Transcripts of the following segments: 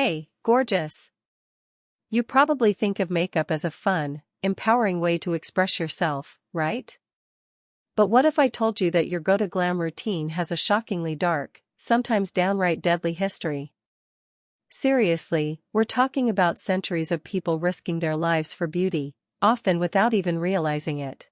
Hey, gorgeous! You probably think of makeup as a fun, empowering way to express yourself, right? But what if I told you that your go-to glam routine has a shockingly dark, sometimes downright deadly history? Seriously, we're talking about centuries of people risking their lives for beauty, often without even realizing it.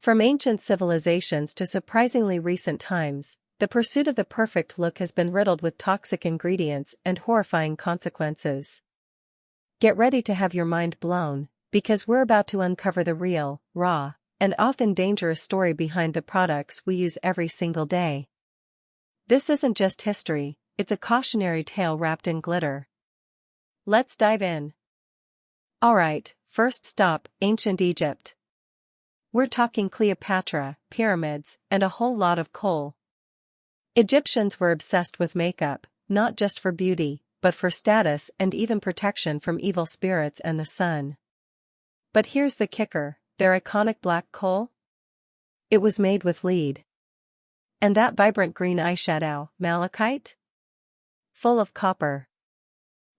From ancient civilizations to surprisingly recent times, the pursuit of the perfect look has been riddled with toxic ingredients and horrifying consequences. Get ready to have your mind blown, because we're about to uncover the real, raw, and often dangerous story behind the products we use every single day. This isn't just history, it's a cautionary tale wrapped in glitter. Let's dive in. Alright, first stop, ancient Egypt. We're talking Cleopatra, pyramids, and a whole lot of coal. Egyptians were obsessed with makeup, not just for beauty, but for status and even protection from evil spirits and the sun. But here's the kicker, their iconic black coal? It was made with lead. And that vibrant green eyeshadow, malachite? Full of copper.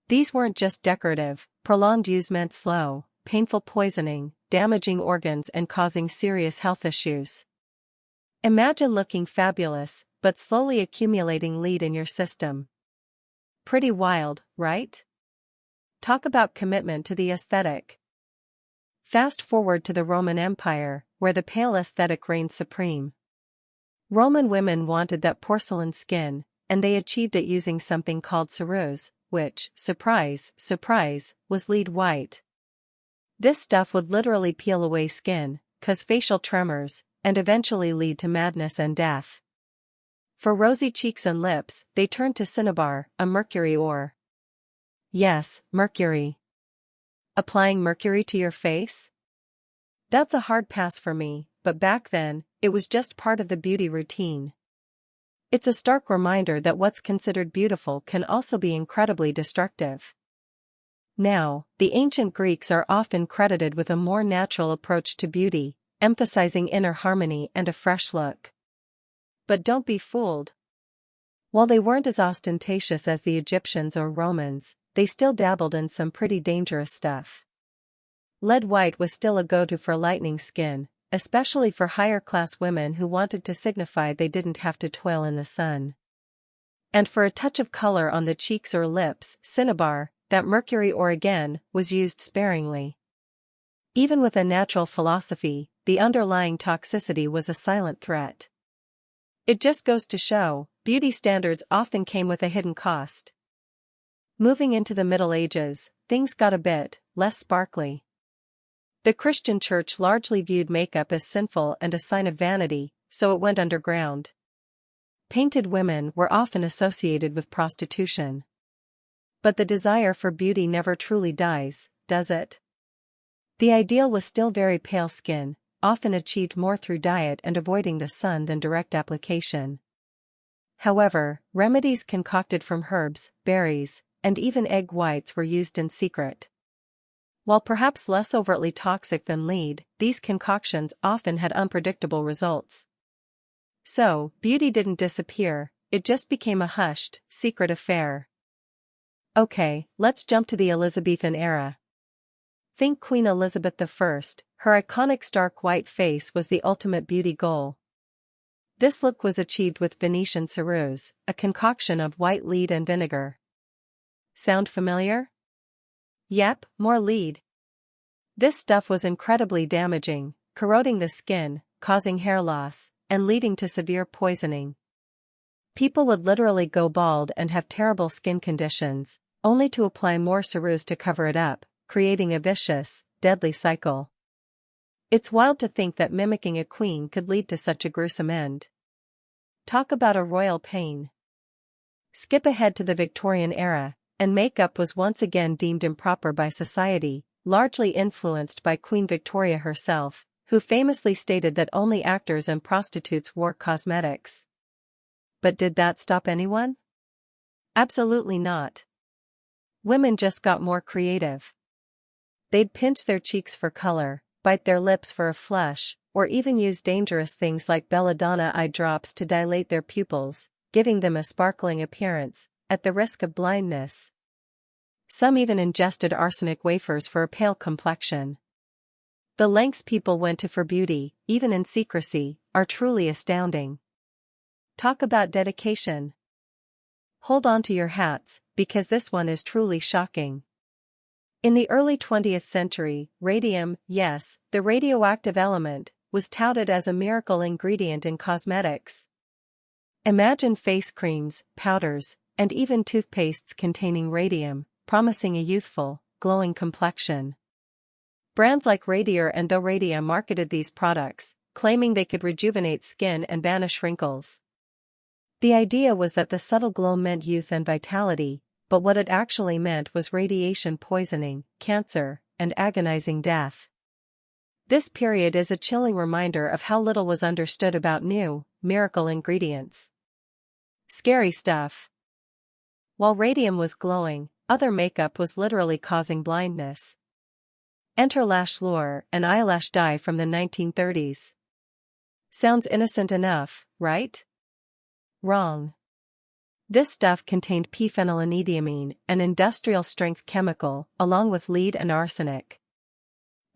These weren't just decorative, prolonged use meant slow, painful poisoning, damaging organs and causing serious health issues. Imagine looking fabulous, but slowly accumulating lead in your system. Pretty wild, right? Talk about commitment to the aesthetic. Fast forward to the Roman Empire, where the pale aesthetic reigned supreme. Roman women wanted that porcelain skin, and they achieved it using something called ceruse, which, surprise, surprise, was lead white. This stuff would literally peel away skin, cause facial tremors, and eventually lead to madness and death. For rosy cheeks and lips, they turned to cinnabar, a mercury ore. Yes, mercury. Applying mercury to your face? That's a hard pass for me, but back then, it was just part of the beauty routine. It's a stark reminder that what's considered beautiful can also be incredibly destructive. Now, the ancient Greeks are often credited with a more natural approach to beauty, emphasizing inner harmony and a fresh look. But don't be fooled. While they weren't as ostentatious as the Egyptians or Romans, they still dabbled in some pretty dangerous stuff. Lead white was still a go-to for lightening skin, especially for higher-class women who wanted to signify they didn't have to toil in the sun. And for a touch of color on the cheeks or lips, cinnabar, that mercury ore again, was used sparingly. Even with a natural philosophy, the underlying toxicity was a silent threat. It just goes to show, beauty standards often came with a hidden cost. Moving into the Middle Ages, things got a bit less sparkly. The Christian Church largely viewed makeup as sinful and a sign of vanity, so it went underground. Painted women were often associated with prostitution. But the desire for beauty never truly dies, does it? The ideal was still very pale skin, often achieved more through diet and avoiding the sun than direct application. However, remedies concocted from herbs, berries, and even egg whites were used in secret. While perhaps less overtly toxic than lead, these concoctions often had unpredictable results. So, beauty didn't disappear, it just became a hushed, secret affair. Okay, let's jump to the Elizabethan era. Think Queen Elizabeth I, her iconic stark white face was the ultimate beauty goal. This look was achieved with Venetian ceruse, a concoction of white lead and vinegar. Sound familiar? Yep, more lead. This stuff was incredibly damaging, corroding the skin, causing hair loss, and leading to severe poisoning. People would literally go bald and have terrible skin conditions, only to apply more ceruse to cover it up, creating a vicious, deadly cycle. It's wild to think that mimicking a queen could lead to such a gruesome end. Talk about a royal pain. Skip ahead to the Victorian era, and makeup was once again deemed improper by society, largely influenced by Queen Victoria herself, who famously stated that only actors and prostitutes wore cosmetics. But did that stop anyone? Absolutely not. Women just got more creative. They'd pinch their cheeks for color, bite their lips for a flush, or even use dangerous things like belladonna eye drops to dilate their pupils, giving them a sparkling appearance, at the risk of blindness. Some even ingested arsenic wafers for a pale complexion. The lengths people went to for beauty, even in secrecy, are truly astounding. Talk about dedication. Hold on to your hats, because this one is truly shocking. In the early 20th century, radium, yes, the radioactive element, was touted as a miracle ingredient in cosmetics. Imagine face creams, powders, and even toothpastes containing radium, promising a youthful, glowing complexion. Brands like Radier and Though Radia marketed these products, claiming they could rejuvenate skin and banish wrinkles. The idea was that the subtle glow meant youth and vitality, but what it actually meant was radiation poisoning, cancer, and agonizing death. This period is a chilling reminder of how little was understood about new, miracle ingredients. Scary stuff. While radium was glowing, other makeup was literally causing blindness. Enter Lash Lure, an eyelash dye from the 1930s. Sounds innocent enough, right? Wrong. This stuff contained p-phenylenediamine, an industrial-strength chemical, along with lead and arsenic.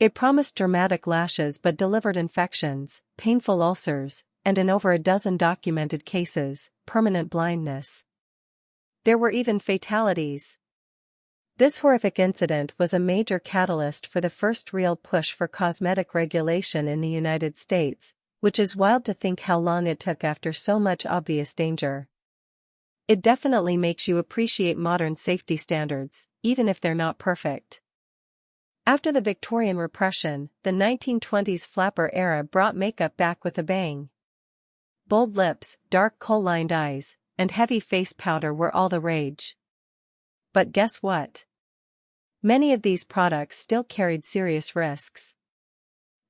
It promised dramatic lashes but delivered infections, painful ulcers, and in over a dozen documented cases, permanent blindness. There were even fatalities. This horrific incident was a major catalyst for the first real push for cosmetic regulation in the United States, which is wild to think how long it took after so much obvious danger. It definitely makes you appreciate modern safety standards, even if they're not perfect. After the Victorian repression, the 1920s flapper era brought makeup back with a bang. Bold lips, dark kohl-lined eyes, and heavy face powder were all the rage. But guess what? Many of these products still carried serious risks.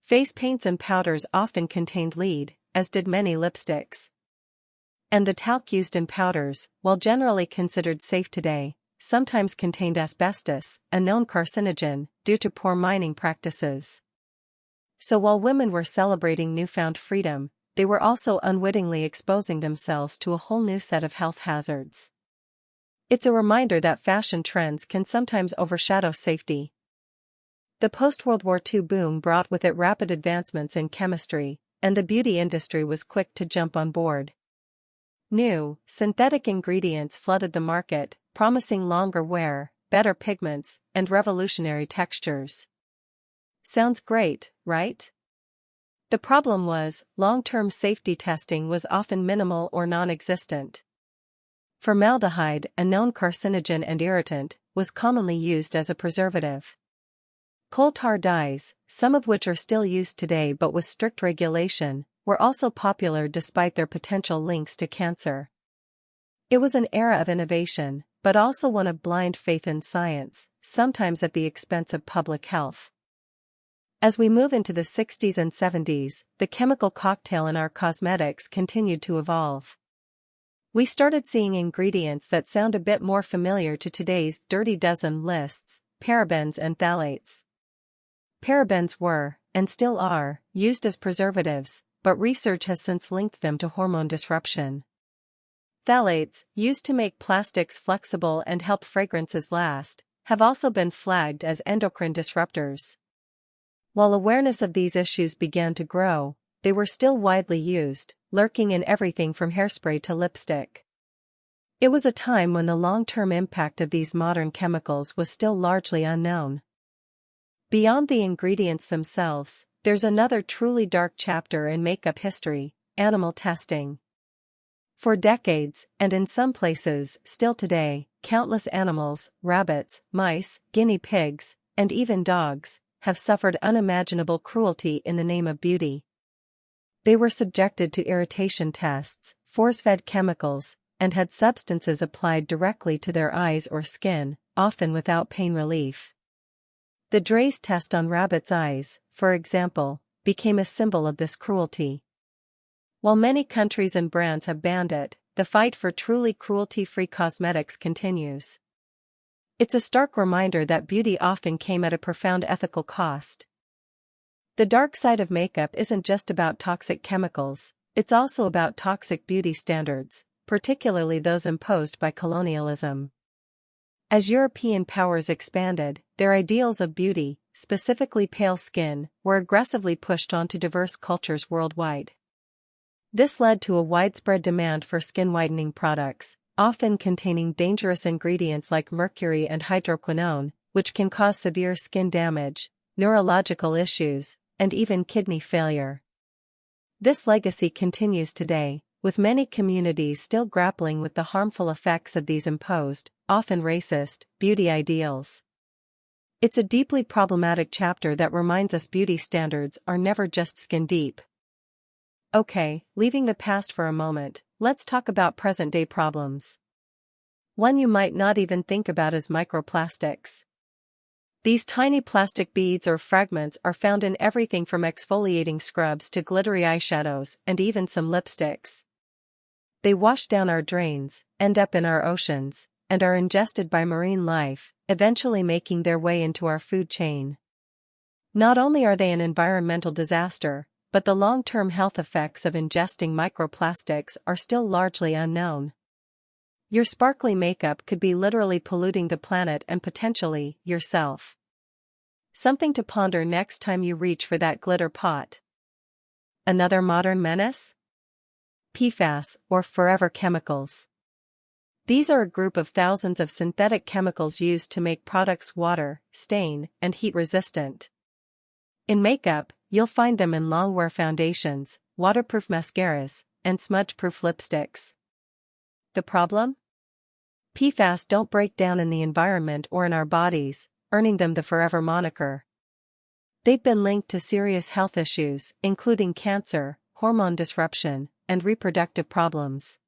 Face paints and powders often contained lead, as did many lipsticks. And the talc used in powders, while generally considered safe today, sometimes contained asbestos, a known carcinogen, due to poor mining practices. So while women were celebrating newfound freedom, they were also unwittingly exposing themselves to a whole new set of health hazards. It's a reminder that fashion trends can sometimes overshadow safety. The post-World War II boom brought with it rapid advancements in chemistry, and the beauty industry was quick to jump on board. New, synthetic ingredients flooded the market, promising longer wear, better pigments, and revolutionary textures. Sounds great, right? The problem was, long-term safety testing was often minimal or non-existent. Formaldehyde, a known carcinogen and irritant, was commonly used as a preservative. Coal tar dyes, some of which are still used today but with strict regulation, were also popular despite their potential links to cancer. It was an era of innovation, but also one of blind faith in science, sometimes at the expense of public health. As we move into the 60s and 70s, the chemical cocktail in our cosmetics continued to evolve. We started seeing ingredients that sound a bit more familiar to today's dirty dozen lists: parabens and phthalates. Parabens were, and still are, used as preservatives, but research has since linked them to hormone disruption. Phthalates, used to make plastics flexible and help fragrances last, have also been flagged as endocrine disruptors. While awareness of these issues began to grow, they were still widely used, lurking in everything from hairspray to lipstick. It was a time when the long-term impact of these modern chemicals was still largely unknown. Beyond the ingredients themselves, there's another truly dark chapter in makeup history: animal testing. For decades, and in some places still today, countless animals, rabbits, mice, guinea pigs, and even dogs, have suffered unimaginable cruelty in the name of beauty. They were subjected to irritation tests, force-fed chemicals, and had substances applied directly to their eyes or skin, often without pain relief. The Draize test on rabbits' eyes, for example, became a symbol of this cruelty. While many countries and brands have banned it, the fight for truly cruelty-free cosmetics continues. It's a stark reminder that beauty often came at a profound ethical cost. The dark side of makeup isn't just about toxic chemicals, it's also about toxic beauty standards, particularly those imposed by colonialism. As European powers expanded, their ideals of beauty, specifically pale skin, were aggressively pushed onto diverse cultures worldwide. This led to a widespread demand for skin-whitening products, often containing dangerous ingredients like mercury and hydroquinone, which can cause severe skin damage, neurological issues, and even kidney failure. This legacy continues today, with many communities still grappling with the harmful effects of these imposed, often racist, beauty ideals. It's a deeply problematic chapter that reminds us beauty standards are never just skin deep. Okay, leaving the past for a moment, let's talk about present-day problems. One you might not even think about is microplastics. These tiny plastic beads or fragments are found in everything from exfoliating scrubs to glittery eyeshadows and even some lipsticks. They wash down our drains, end up in our oceans, and are ingested by marine life, eventually making their way into our food chain. Not only are they an environmental disaster, but the long-term health effects of ingesting microplastics are still largely unknown. Your sparkly makeup could be literally polluting the planet and potentially yourself. Something to ponder next time you reach for that glitter pot. Another modern menace? PFAS, or forever chemicals. These are a group of thousands of synthetic chemicals used to make products water, stain, and heat-resistant. In makeup, you'll find them in long-wear foundations, waterproof mascaras, and smudge-proof lipsticks. The problem? PFAS don't break down in the environment or in our bodies, earning them the forever moniker. They've been linked to serious health issues, including cancer, hormone disruption, and reproductive problems.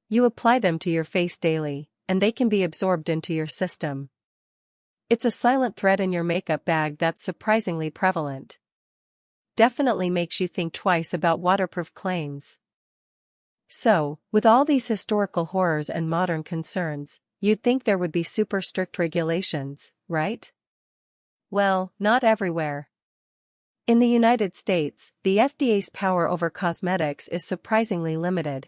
You apply them to your face daily, and they can be absorbed into your system. It's a silent threat in your makeup bag that's surprisingly prevalent. Definitely makes you think twice about waterproof claims. So, with all these historical horrors and modern concerns, you'd think there would be super strict regulations, right? Well, not everywhere. In the United States, the FDA's power over cosmetics is surprisingly limited.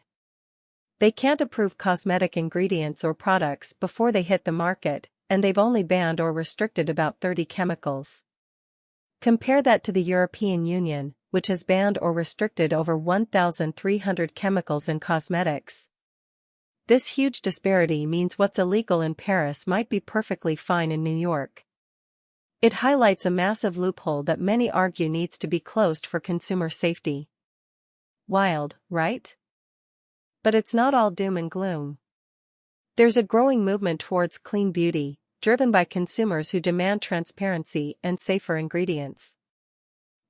They can't approve cosmetic ingredients or products before they hit the market, and they've only banned or restricted about 30 chemicals. Compare that to the European Union, which has banned or restricted over 1,300 chemicals in cosmetics. This huge disparity means what's illegal in Paris might be perfectly fine in New York. It highlights a massive loophole that many argue needs to be closed for consumer safety. Wild, right? But it's not all doom and gloom. There's a growing movement towards clean beauty, driven by consumers who demand transparency and safer ingredients.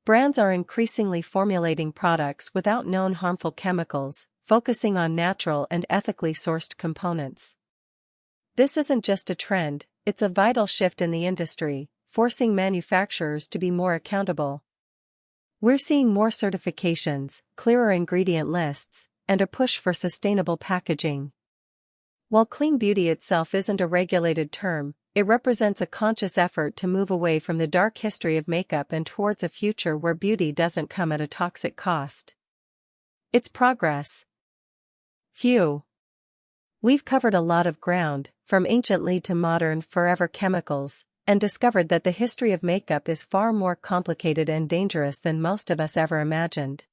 Brands are increasingly formulating products without known harmful chemicals, focusing on natural and ethically sourced components. This isn't just a trend, it's a vital shift in the industry, forcing manufacturers to be more accountable. We're seeing more certifications, clearer ingredient lists, and a push for sustainable packaging. While clean beauty itself isn't a regulated term, it represents a conscious effort to move away from the dark history of makeup and towards a future where beauty doesn't come at a toxic cost. It's progress. Phew. We've covered a lot of ground, from anciently to modern forever chemicals, and discovered that the history of makeup is far more complicated and dangerous than most of us ever imagined.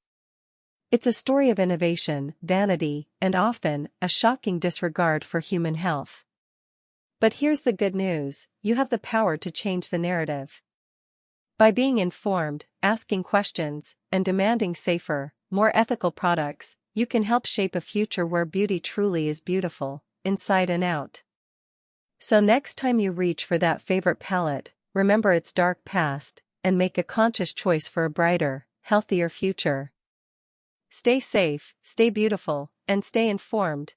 It's a story of innovation, vanity, and often, a shocking disregard for human health. But here's the good news, you have the power to change the narrative. By being informed, asking questions, and demanding safer, more ethical products, you can help shape a future where beauty truly is beautiful, inside and out. So next time you reach for that favorite palette, remember its dark past, and make a conscious choice for a brighter, healthier future. Stay safe, stay beautiful, and stay informed.